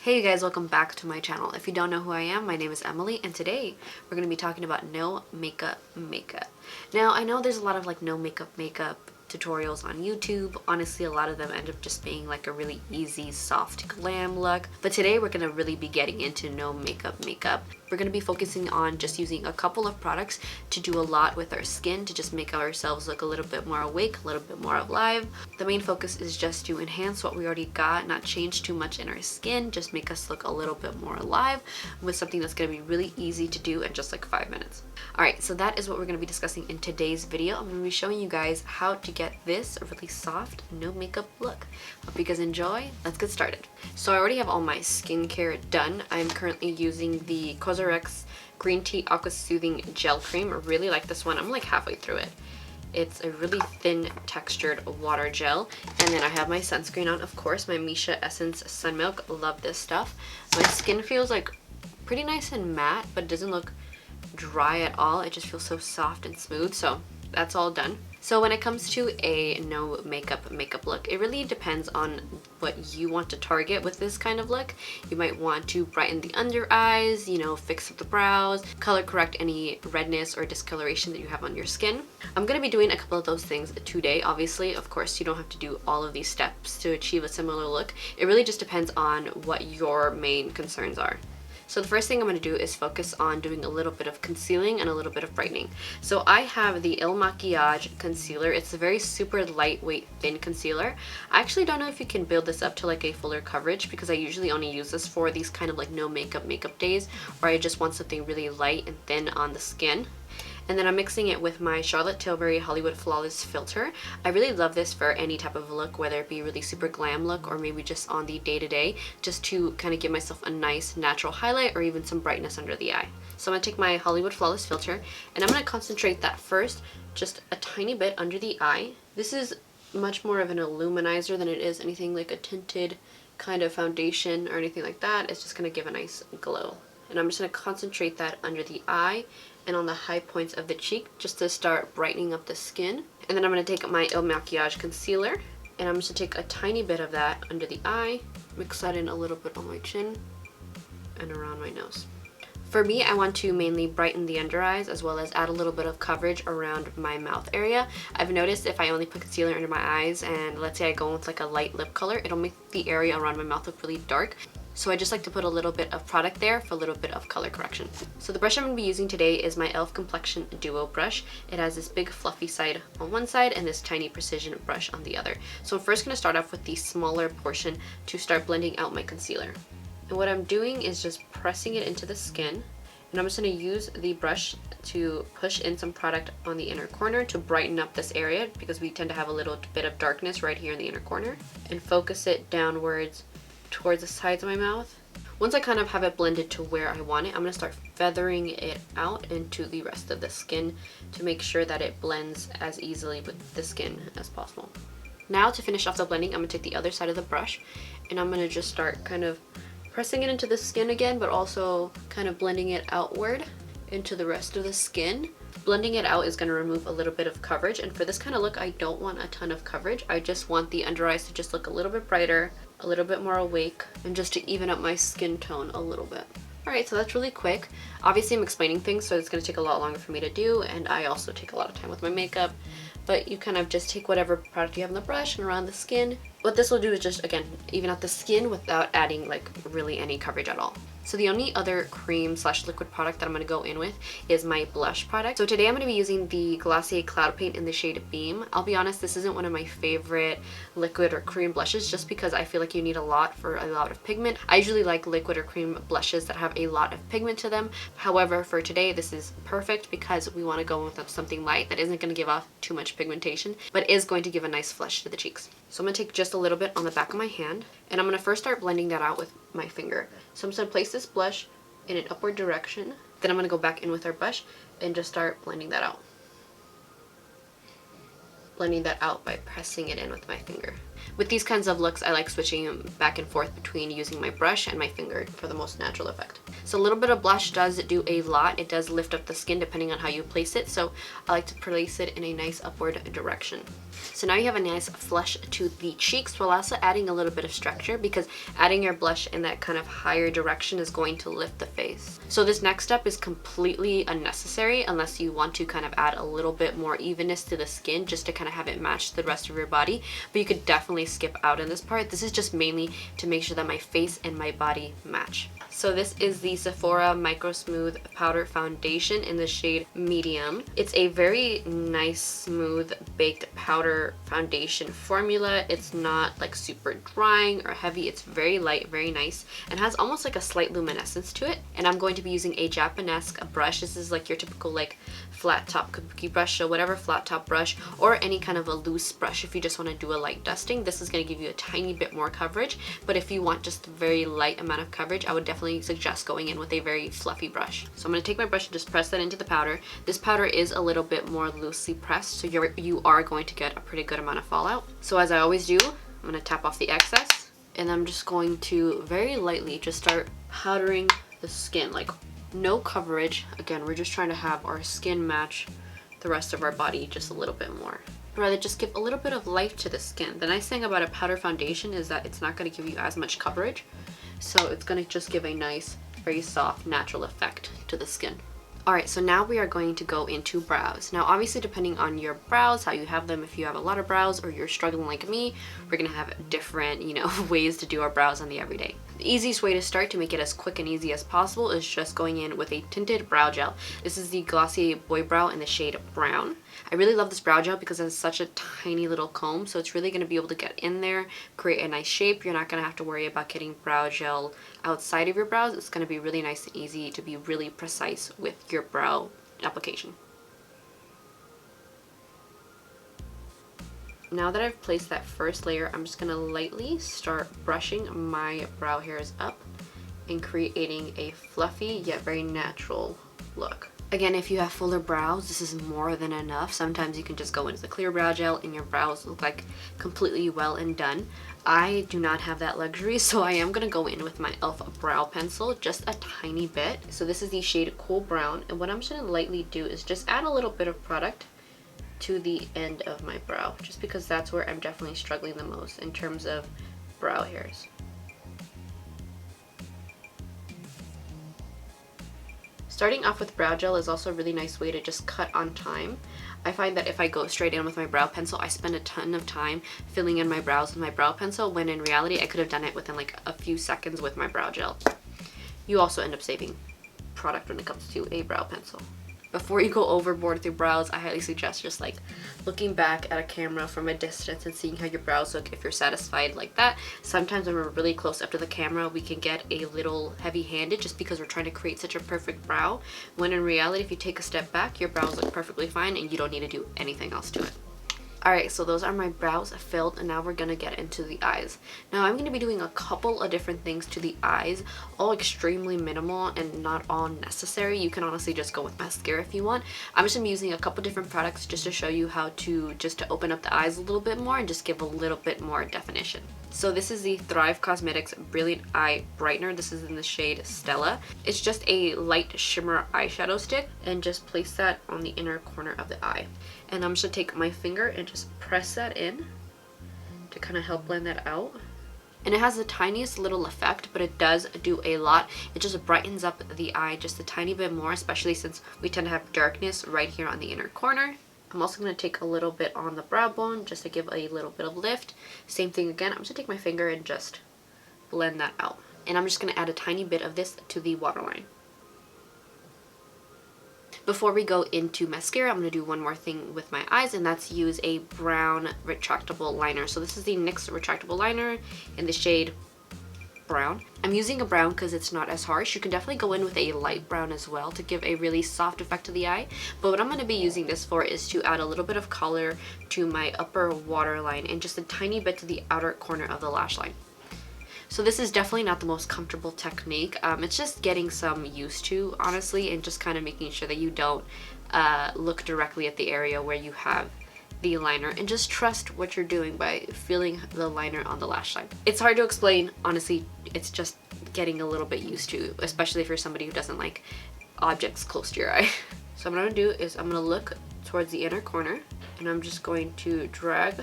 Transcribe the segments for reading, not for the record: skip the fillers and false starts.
Hey you guys, welcome back to my channel. If you don't know who I am, my name is Emily, and today we're going to be talking about no makeup. Now, I know there's a lot of like no makeup tutorials on YouTube. Honestly, a lot of them end up just being like a really easy, soft glam look. But today we're going to really be getting into no makeup. We're going to be focusing on just using a couple of products to do a lot with our skin to just make ourselves look a little bit more awake, a little bit more alive. The main focus is just to enhance what we already got, not change too much in our skin, just make us look a little bit more alive with something that's going to be really easy to do in just like 5 minutes. Alright, so that is what we're going to be discussing in today's video. I'm going to be showing you guys how to get this really soft, no makeup look. Hope you guys enjoy. Let's get started. So I already have all my skincare done. I'm currently using the Causemetics Green Tea Aqua Soothing Gel Cream. I really like this one. I'm like halfway through it. It's a really thin textured water gel. And then I have my sunscreen on, of course, my Misha Essence Sun Milk. Love this stuff. My skin feels like pretty nice and matte, but it doesn't look dry at all. It just feels so soft and smooth. So that's all done. So when it comes to a no makeup look, it really depends on what you want to target with this kind of look. You might want to brighten the under eyes, you know, fix up the brows, color correct any redness or discoloration that you have on your skin. I'm going to be doing a couple of those things today. Obviously, of course, you don't have to do all of these steps to achieve a similar look. It really just depends on what your main concerns are. So the first thing I'm going to do is focus on doing a little bit of concealing and a little bit of brightening. So I have the ILMAKIAGE concealer. It's a very super lightweight thin concealer. I actually don't know if you can build this up to like a fuller coverage because I usually only use this for these kind of like no makeup days where I just want something really light and thin on the skin. And then I'm mixing it with my Charlotte Tilbury Hollywood Flawless filter. I really love this for any type of look, whether it be really super glam look or maybe just on the day-to-day, just to kind of give myself a nice natural highlight or even some brightness under the eye. So I'm going to take my Hollywood Flawless filter and I'm going to concentrate that first just a tiny bit under the eye. This is much more of an illuminizer than it is anything like a tinted kind of foundation or anything like that. It's just going to give a nice glow. And I'm just going to concentrate that under the eye and on the high points of the cheek just to start brightening up the skin. And then I'm going to take my ILMAKIAGE concealer and I'm just going to take a tiny bit of that under the eye, mix that in a little bit on my chin and around my nose. For me, I want to mainly brighten the under eyes as well as add a little bit of coverage around my mouth area. I've noticed if I only put concealer under my eyes and let's say I go with like a light lip color, it'll make the area around my mouth look really dark. So I just like to put a little bit of product there for a little bit of color correction. So the brush I'm going to be using today is my e.l.f. Complexion Duo brush. It has this big fluffy side on one side and this tiny precision brush on the other. So I'm first going to start off with the smaller portion to start blending out my concealer. And what I'm doing is just pressing it into the skin. And I'm just going to use the brush to push in some product on the inner corner to brighten up this area because we tend to have a little bit of darkness right here in the inner corner. And focus it downwards towards the sides of my mouth. Once I kind of have it blended to where I want it, I'm going to start feathering it out into the rest of the skin to make sure that it blends as easily with the skin as possible. Now to finish off the blending, I'm going to take the other side of the brush and I'm going to just start kind of pressing it into the skin again, but also kind of blending it outward into the rest of the skin. Blending it out is going to remove a little bit of coverage, and for this kind of look I don't want a ton of coverage. I just want the under eyes to just look a little bit brighter, a little bit more awake, and just to even up my skin tone a little bit. Alright, so that's really quick. Obviously I'm explaining things, so it's going to take a lot longer for me to do, and I also take a lot of time with my makeup. But you kind of just take whatever product you have in the brush and around the skin. What this will do is just, again, even out the skin without adding like really any coverage at all. So the only other cream / liquid product that I'm going to go in with is my blush product. So today I'm going to be using the Glossier Cloud Paint in the shade Beam. I'll be honest, this isn't one of my favorite liquid or cream blushes just because I feel like you need a lot for a lot of pigment. I usually like liquid or cream blushes that have a lot of pigment to them. However, for today this is perfect because we want to go with something light that isn't going to give off too much pigmentation but is going to give a nice flush to the cheeks. So I'm going to take just a little bit on the back of my hand and I'm going to first start blending that out with my finger. So I'm just going to place this blush in an upward direction. Then I'm going to go back in with our brush and just start blending that out. Blending that out by pressing it in with my finger. With these kinds of looks, I like switching back and forth between using my brush and my finger for the most natural effect. So a little bit of blush does do a lot. It does lift up the skin depending on how you place it, so I like to place it in a nice upward direction. So now you have a nice flush to the cheeks while also adding a little bit of structure, because adding your blush in that kind of higher direction is going to lift the face. So this next step is completely unnecessary unless you want to kind of add a little bit more evenness to the skin just to kind of have it match the rest of your body, but you could definitely skip out in this part. This is just mainly to make sure that my face and my body match. So this is the Sephora MicroSmooth Powder Foundation in the shade Medium. It's a very nice, smooth, baked powder foundation formula. It's not like super drying or heavy. It's very light, very nice, and has almost like a slight luminescence to it. And I'm going to be using a Japanese brush. This is like your typical like flat top kabuki brush, so whatever flat top brush, or any kind of a loose brush if you just want to do a light dusting. This is going to give you a tiny bit more coverage, but if you want just a very light amount of coverage, I would definitely suggest going in with a very fluffy brush. So I'm going to take my brush and just press that into the powder. This powder is a little bit more loosely pressed, so you are going to get a pretty good amount of fallout. So as I always do, I'm going to tap off the excess, and I'm just going to very lightly just start powdering the skin, like no coverage. Again, we're just trying to have our skin match the rest of our body just a little bit more. Rather just give a little bit of life to the skin. The nice thing about a powder foundation is that it's not going to give you as much coverage, so it's going to just give a nice, very soft, natural effect to the skin. Alright, so now we are going to go into brows. Now obviously depending on your brows, how you have them, if you have a lot of brows or you're struggling like me, we're going to have different, ways to do our brows on the everyday. The easiest way to start to make it as quick and easy as possible is just going in with a tinted brow gel. This is the Glossier Boy Brow in the shade Brown. I really love this brow gel because it's such a tiny little comb, so it's really going to be able to get in there, create a nice shape. You're not going to have to worry about getting brow gel outside of your brows. It's going to be really nice and easy to be really precise with your brow application. Now that I've placed that first layer, I'm just going to lightly start brushing my brow hairs up and creating a fluffy yet very natural look. Again, if you have fuller brows, this is more than enough. Sometimes you can just go into the clear brow gel and your brows look like completely well and done. I do not have that luxury, so I am going to go in with my e.l.f. brow pencil just a tiny bit. So this is the shade Cool Brown, and what I'm just going to lightly do is just add a little bit of product to the end of my brow, just because that's where I'm definitely struggling the most in terms of brow hairs. Starting off with brow gel is also a really nice way to just cut on time. I find that if I go straight in with my brow pencil, I spend a ton of time filling in my brows with my brow pencil, when in reality I could have done it within like a few seconds with my brow gel. You also end up saving product when it comes to a brow pencil. Before you go overboard with your brows, I highly suggest just like looking back at a camera from a distance and seeing how your brows look if you're satisfied like that. Sometimes when we're really close up to the camera, we can get a little heavy-handed just because we're trying to create such a perfect brow, when in reality if you take a step back, your brows look perfectly fine and you don't need to do anything else to it. Alright, so those are my brows filled, and now we're going to get into the eyes. Now I'm going to be doing a couple of different things to the eyes, all extremely minimal and not all necessary. You can honestly just go with mascara if you want. I'm just going to be using a couple different products just to show you how to open up the eyes a little bit more and just give a little bit more definition. So this is the Thrive Causemetics Brilliant Eye Brightener. This is in the shade Stella. It's just a light shimmer eyeshadow stick, and just place that on the inner corner of the eye. And I'm just going to take my finger and just press that in to kind of help blend that out. And it has the tiniest little effect, but it does do a lot. It just brightens up the eye just a tiny bit more, especially since we tend to have darkness right here on the inner corner. I'm also going to take a little bit on the brow bone just to give a little bit of lift. Same thing again, I'm just going to take my finger and just blend that out. And I'm just going to add a tiny bit of this to the waterline. Before we go into mascara, I'm going to do one more thing with my eyes, and that's use a brown retractable liner. So this is the NYX retractable liner in the shade Brown. I'm using a brown because it's not as harsh. You can definitely go in with a light brown as well to give a really soft effect to the eye. But what I'm going to be using this for is to add a little bit of color to my upper waterline and just a tiny bit to the outer corner of the lash line. So this is definitely not the most comfortable technique. It's just getting some used to, honestly, and just kind of making sure that you don't look directly at the area where you have the liner and just trust what you're doing by feeling the liner on the lash line. It's hard to explain, honestly. It's just getting a little bit used to, especially if you're somebody who doesn't like objects close to your eye. So what I'm gonna do is I'm gonna look towards the inner corner and I'm just going to drag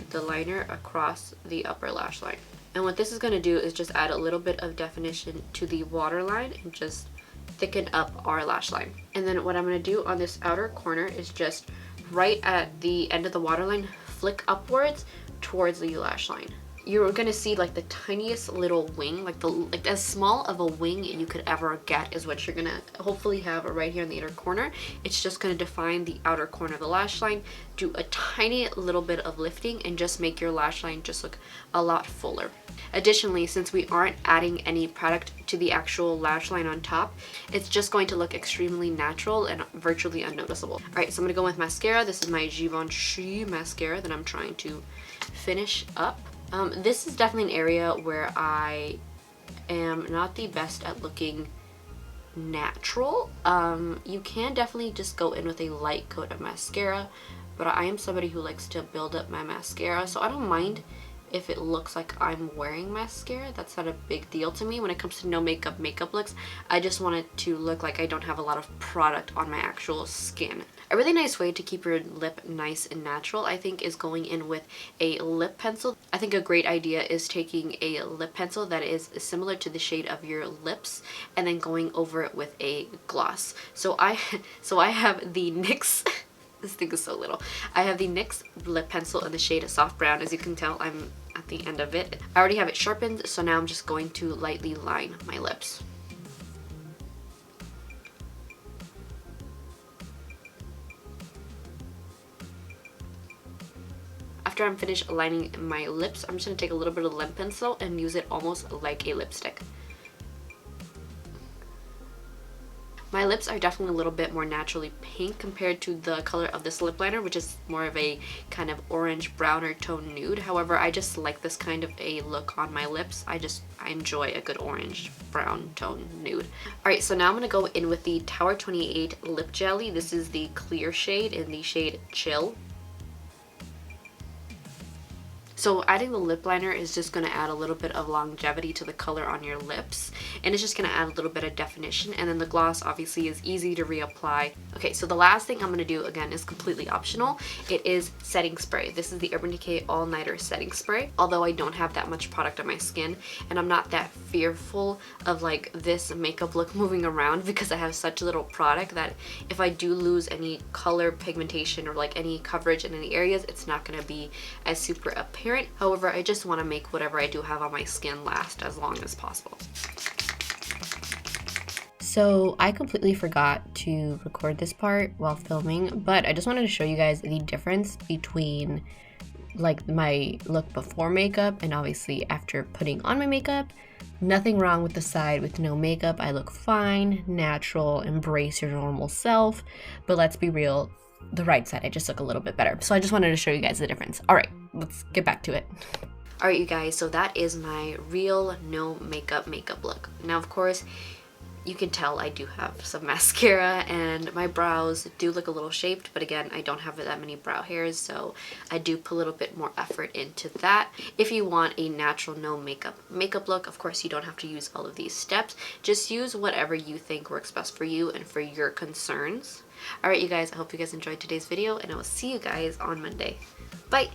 the liner across the upper lash line. And what this is going to do is just add a little bit of definition to the waterline and just thicken up our lash line. And then what I'm going to do on this outer corner is just right at the end of the waterline, flick upwards towards the lash line. You're gonna see like the tiniest little wing, like as small of a wing you could ever get is what you're gonna hopefully have right here in the inner corner. It's just gonna define the outer corner of the lash line, do a tiny little bit of lifting, and just make your lash line just look a lot fuller. Additionally, since we aren't adding any product to the actual lash line on top, it's just going to look extremely natural and virtually unnoticeable. Alright, so I'm gonna go with mascara. This is my Givenchy mascara that I'm trying to finish up. This is definitely an area where I am not the best at looking natural. You can definitely just go in with a light coat of mascara, but I am somebody who likes to build up my mascara, so I don't mind if it looks like I'm wearing mascara. That's not a big deal to me. When it comes to no makeup looks, I just want it to look like I don't have a lot of product on my actual skin. A really nice way to keep your lip nice and natural, I think, is going in with a lip pencil. I think a great idea is taking a lip pencil that is similar to the shade of your lips and then going over it with a gloss. So I have the NYX this thing is so little. I have the NYX lip pencil in the shade Soft Brown. As you can tell, I'm at the end of it. I already have it sharpened, so now I'm just going to lightly line my lips. After I'm finished lining my lips, I'm just going to take a little bit of lip pencil and use it almost like a lipstick. My lips are definitely a little bit more naturally pink compared to the color of this lip liner, which is more of a kind of orange browner tone nude. However, I just like this kind of a look on my lips. I enjoy a good orange brown tone nude. Alright, so now I'm going to go in with the Tower28 Lip Jelly. This is the clear shade in the shade Chill. So adding the lip liner is just going to add a little bit of longevity to the color on your lips, and it's just going to add a little bit of definition, and then the gloss obviously is easy to reapply. Okay, so the last thing I'm going to do, again, is completely optional. It is setting spray. This is the Urban Decay All Nighter Setting Spray. Although I don't have that much product on my skin, and I'm not that fearful of like this makeup look moving around because I have such little product that if I do lose any color, pigmentation, or like any coverage in any areas, it's not going to be as super apparent. However, I just want to make whatever I do have on my skin last as long as possible. So I completely forgot to record this part while filming, but I just wanted to show you guys the difference between like my look before makeup and obviously after putting on my makeup. Nothing wrong with the side with no makeup. I look fine, natural, embrace your normal self, but let's be real, the right side I just look a little bit better. So I just wanted to show you guys the difference. Alright, let's get back to it. Alright you guys, so that is my real no makeup look. Now of course you can tell I do have some mascara and my brows do look a little shaped, but again, I don't have that many brow hairs, so I do put a little bit more effort into that. If you want a natural no makeup look, of course you don't have to use all of these steps. Just use whatever you think works best for you and for your concerns. Alright you guys, I hope you guys enjoyed today's video, and I will see you guys on Monday. Bye!